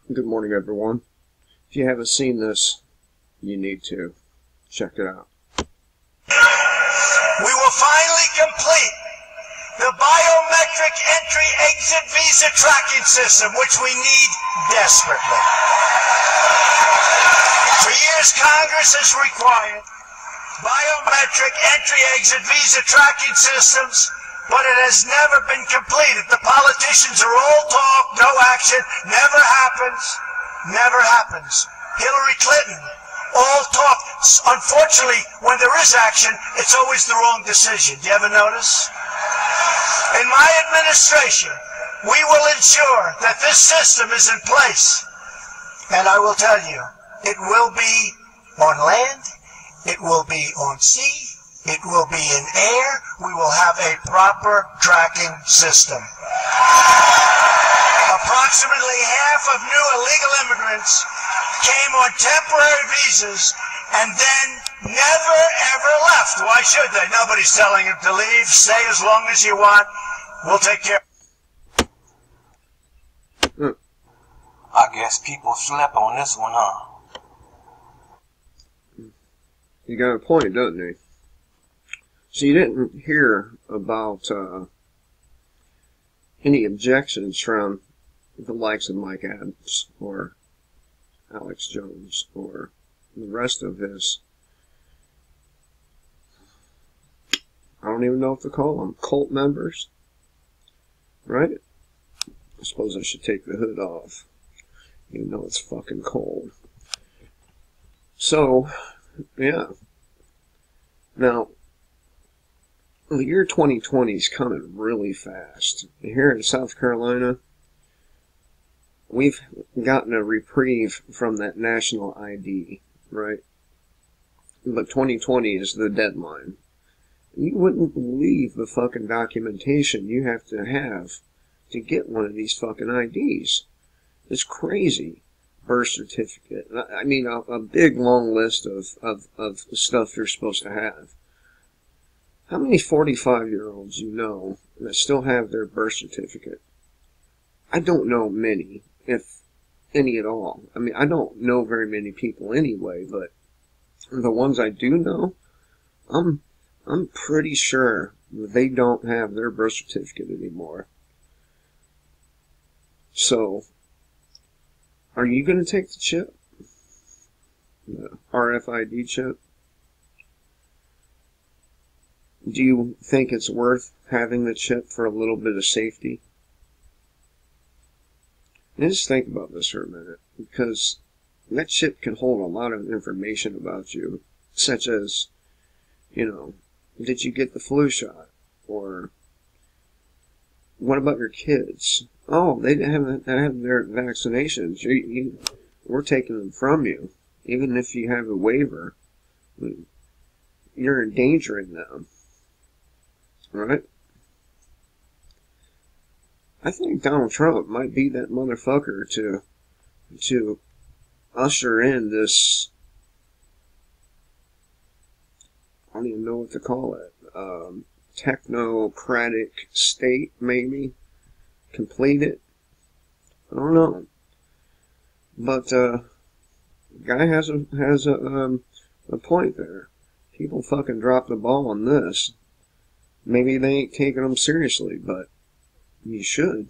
Good morning, everyone. If you haven't seen this, you need to. Check it out. We will finally complete the biometric entry-exit visa tracking system, which we need desperately. For years, Congress has required biometric entry-exit visa tracking systems, but it has never been completed. The politicians are all talk, no action, never happens, never happens. Hillary Clinton, all talk. Unfortunately, when there is action, it's always the wrong decision. Do you ever notice? In my administration, we will ensure that this system is in place. And I will tell you, it will be on land, it will be on sea, it will be in air. We will have a proper tracking system. Approximately half of new illegal immigrants came on temporary visas and then never ever left. Why should they? Nobody's telling them to leave. Stay as long as you want. We'll take care. I guess people slept on this one, huh? You got a point, doesn't he? So you didn't hear about any objections from the likes of Mike Adams or Alex Jones or the rest of his, I don't even know what to call them, cult members, right? I suppose I should take the hood off, even though it's fucking cold. So, yeah. Now, the year 2020 is coming really fast. Here in South Carolina, we've gotten a reprieve from that national ID, right? But 2020 is the deadline. You wouldn't believe the fucking documentation you have to get one of these fucking IDs. It's crazy. Birth certificate. I mean, a big long list of stuff you're supposed to have. How many 45-year-olds you know that still have their birth certificate? I don't know many, if any at all. I mean, I don't know very many people anyway, but the ones I do know, I'm pretty sure they don't have their birth certificate anymore. So, are you going to take the chip? The RFID chip? Do you think it's worth having the chip for a little bit of safety? And just think about this for a minute, because that chip can hold a lot of information about you, such as, did you get the flu shot? Or, what about your kids? Oh, they haven't had their vaccinations. We're taking them from you. Even if you have a waiver, you're endangering them. Right? I think Donald Trump might be that motherfucker to usher in this, I don't even know what to call it, technocratic state, maybe. Complete it. I don't know. But, the guy has a point there. People fucking drop the ball on this. Maybe they ain't taking them seriously, but you should.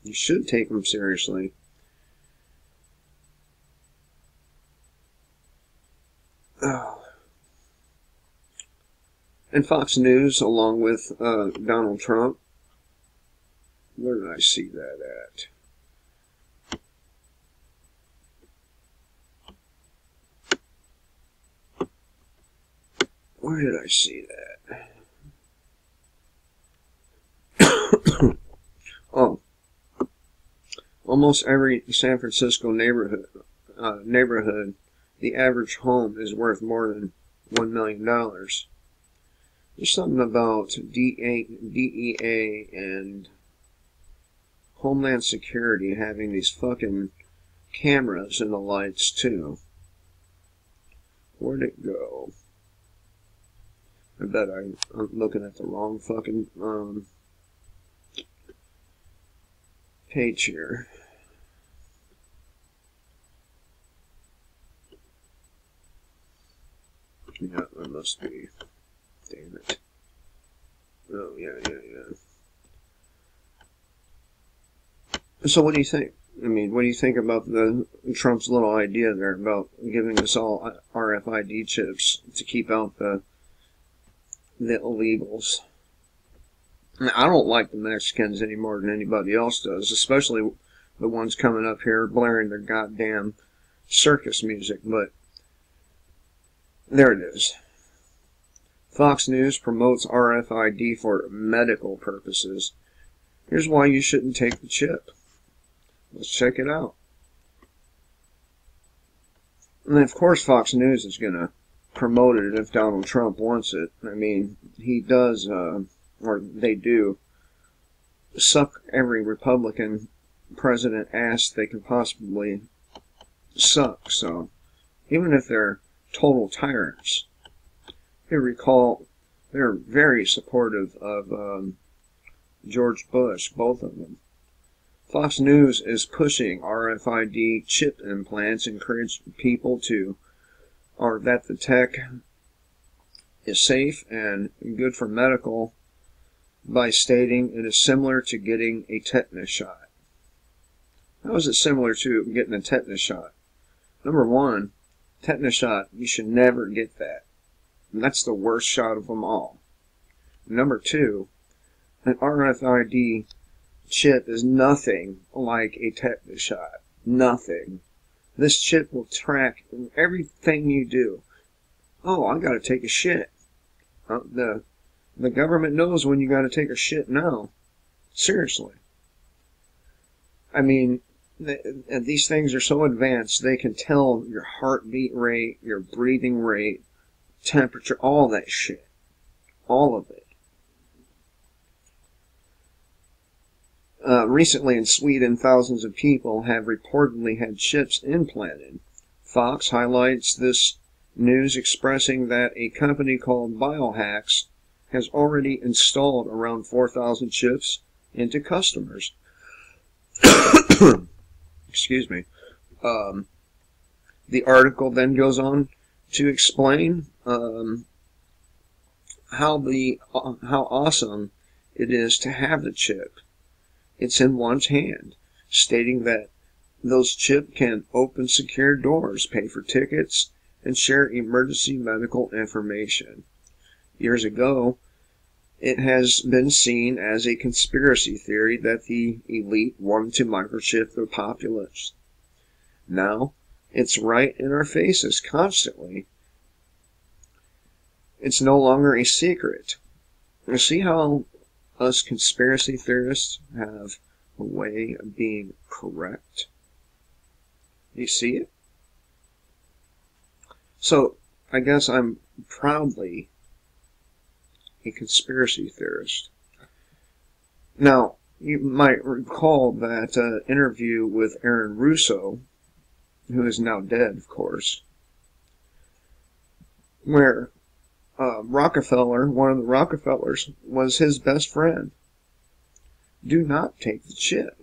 You should take them seriously. And Fox News, along with Donald Trump. Where did I see that at? Where did I see that? Oh, almost every San Francisco neighborhood, the average home is worth more than $1 million. There's something about DEA and Homeland Security having these fucking cameras and the lights too. Where'd it go? I bet I'm looking at the wrong fucking page here. Yeah, that must be. Damn it. Oh, yeah. So what do you think? I mean, what do you think about Trump's little idea there about giving us all RFID chips to keep out the illegals? I don't like the Mexicans any more than anybody else does, especially the ones coming up here blaring their goddamn circus music, but there it is. Fox News promotes RFID for medical purposes. Here's why you shouldn't take the chip. Let's check it out. And then, of course, Fox News is going to promote it if Donald Trump wants it. I mean, he does, or they do, suck every Republican president ass they could possibly suck. So, even if they're total tyrants, you recall they're very supportive of George Bush, both of them. Fox News is pushing RFID chip implants, encourage people or that the tech is safe and good for medical by stating it is similar to getting a tetanus shot. How is it similar to getting a tetanus shot? Number one, tetanus shot, you should never get that. And that's the worst shot of them all. Number two, an RFID chip is nothing like a tetanus shot. Nothing. This chip will track everything you do. Oh, I gotta take a shit. The government knows when you gotta take a shit now. Seriously. I mean, these things are so advanced, they can tell your heartbeat rate, your breathing rate, temperature, all that shit. All of it. Recently in Sweden, thousands of people have reportedly had chips implanted. Fox highlights this news, expressing that a company called Biohacks has already installed around 4,000 chips into customers. Excuse me. The article then goes on to explain how awesome it is to have the chip. It's in one's hand, stating that those chips can open secure doors, pay for tickets, and share emergency medical information. Years ago, it has been seen as a conspiracy theory that the elite wanted to microchip the populace. Now, it's right in our faces constantly. It's no longer a secret. You see how us conspiracy theorists have a way of being correct? You see it? So, I guess I'm proudly a conspiracy theorist. Now, you might recall that interview with Aaron Russo, who is now dead, of course, where Rockefeller, one of the Rockefellers, was his best friend. Do not take the chip.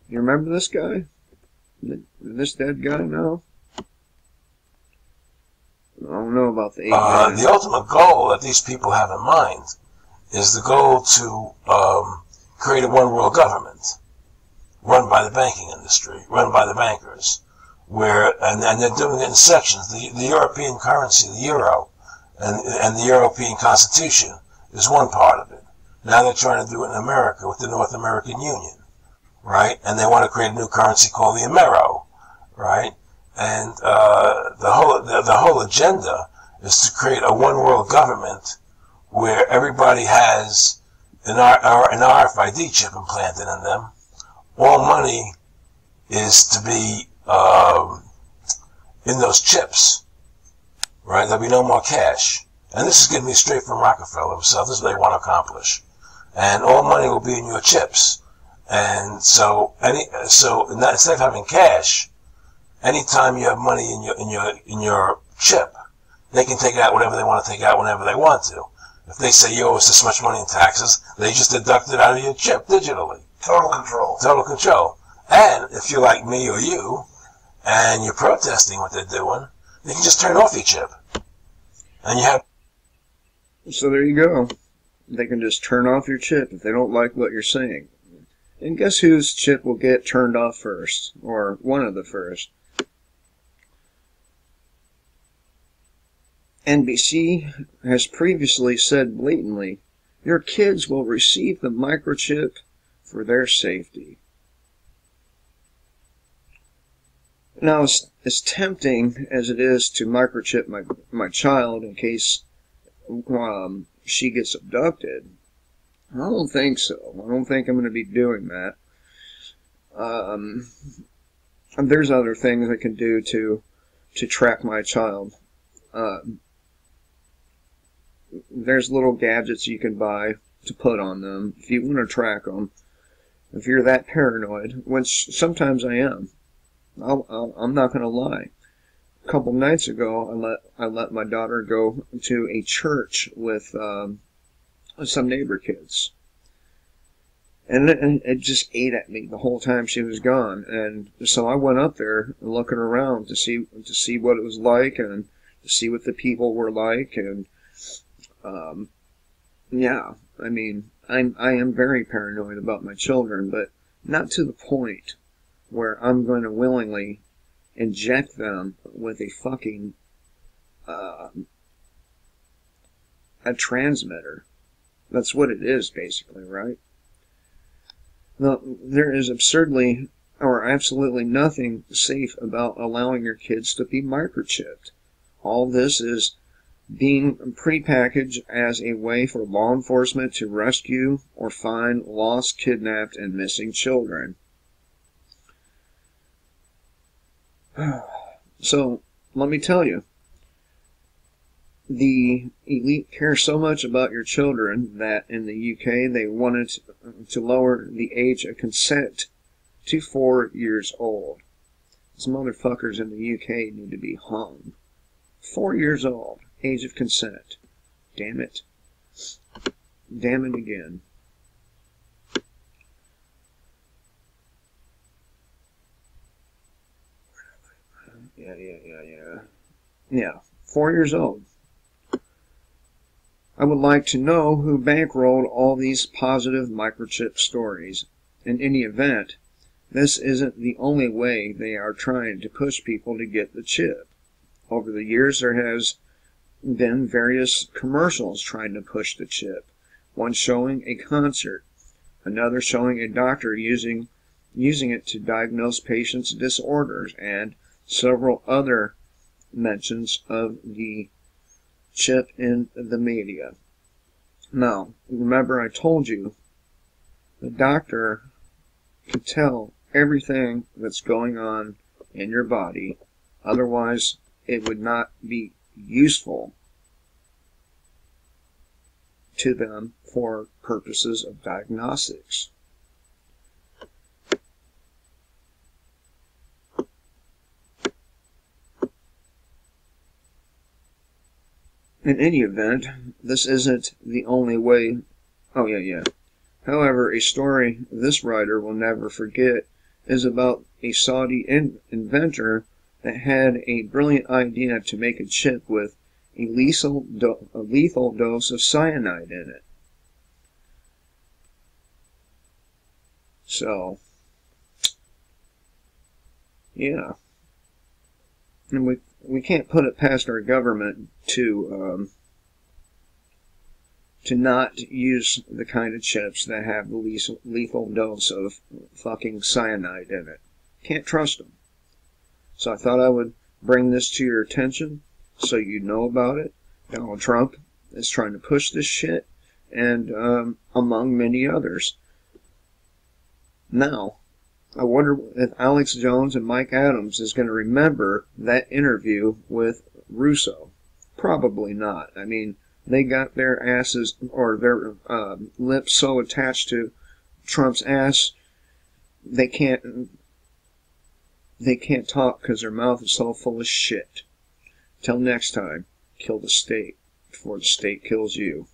You remember this guy? This dead guy now? I don't know about the 8 The ultimate goal that these people have in mind is the goal to create a one-world government run by the banking industry, run by the bankers, and they're doing it in sections. The European currency, the euro, and the European Constitution is one part of it. Now they're trying to do it in America with the North American Union, right? And they want to create a new currency called the Amero, right? And the whole agenda is to create a one-world government where everybody has an RFID chip implanted in them. All money is to be in those chips, right? There'll be no more cash. And this is getting me straight from Rockefeller himself. This is what they want to accomplish. And all money will be in your chips. And so instead of having cash, anytime you have money in your chip, they can take out whatever they want to take out whenever they want to. If they say you owe us this much money in taxes, they just deduct it out of your chip digitally. Total control. Total control. And if you're like me or you, and you're protesting what they're doing, they can just turn off your chip. And you have... So there you go. They can just turn off your chip if they don't like what you're saying. And guess whose chip will get turned off first? Or one of the first? NBC has previously said blatantly, your kids will receive the microchip for their safety. Now, as tempting as it is to microchip my child in case she gets abducted, I don't think so. I don't think I'm going to be doing that. And there's other things I can do to track my child. There's little gadgets you can buy to put on them if you want to track them. If you're that paranoid, which sometimes I am, I'm not going to lie. A couple nights ago, I let my daughter go to a church with some neighbor kids, and it just ate at me the whole time she was gone. And so I went up there looking around to see what it was like and to see what the people were like. And yeah, I mean, I am very paranoid about my children, but not to the point where I'm going to willingly inject them with a fucking a transmitter. That's what it is, basically, right? Now, there is absurdly or absolutely nothing safe about allowing your kids to be microchipped. All this is being prepackaged as a way for law enforcement to rescue or find lost, kidnapped, and missing children. So, let me tell you, the elite care so much about your children that in the UK they wanted to lower the age of consent to 4 years old. These motherfuckers in the UK need to be hung. 4 years old, age of consent. Damn it. Damn it again. Yeah, 4 years old. I would like to know who bankrolled all these positive microchip stories. In any event, this isn't the only way they are trying to push people to get the chip. Over the years, there has been various commercials trying to push the chip. One showing a concert, another showing a doctor using it to diagnose patients' disorders, and several other mentions of the chip in the media. Now, remember I told you the doctor can tell everything that's going on in your body, otherwise it would not be useful to them for purposes of diagnostics. In any event, this isn't the only way. Oh, yeah. However, a story this writer will never forget is about a Saudi inventor that had a brilliant idea to make a chip with a lethal dose of cyanide in it. So, yeah. And we can't put it past our government to not use the kind of chips that have the lethal dose of fucking cyanide in it. Can't trust them. So I thought I would bring this to your attention so you know about it. Donald Trump is trying to push this shit, and among many others. Now, I wonder if Alex Jones and Mike Adams is going to remember that interview with Russo. Probably not. I mean, they got their asses, or their lips so attached to Trump's ass, they can't talk because their mouth is so full of shit. Till next time, kill the state before the state kills you.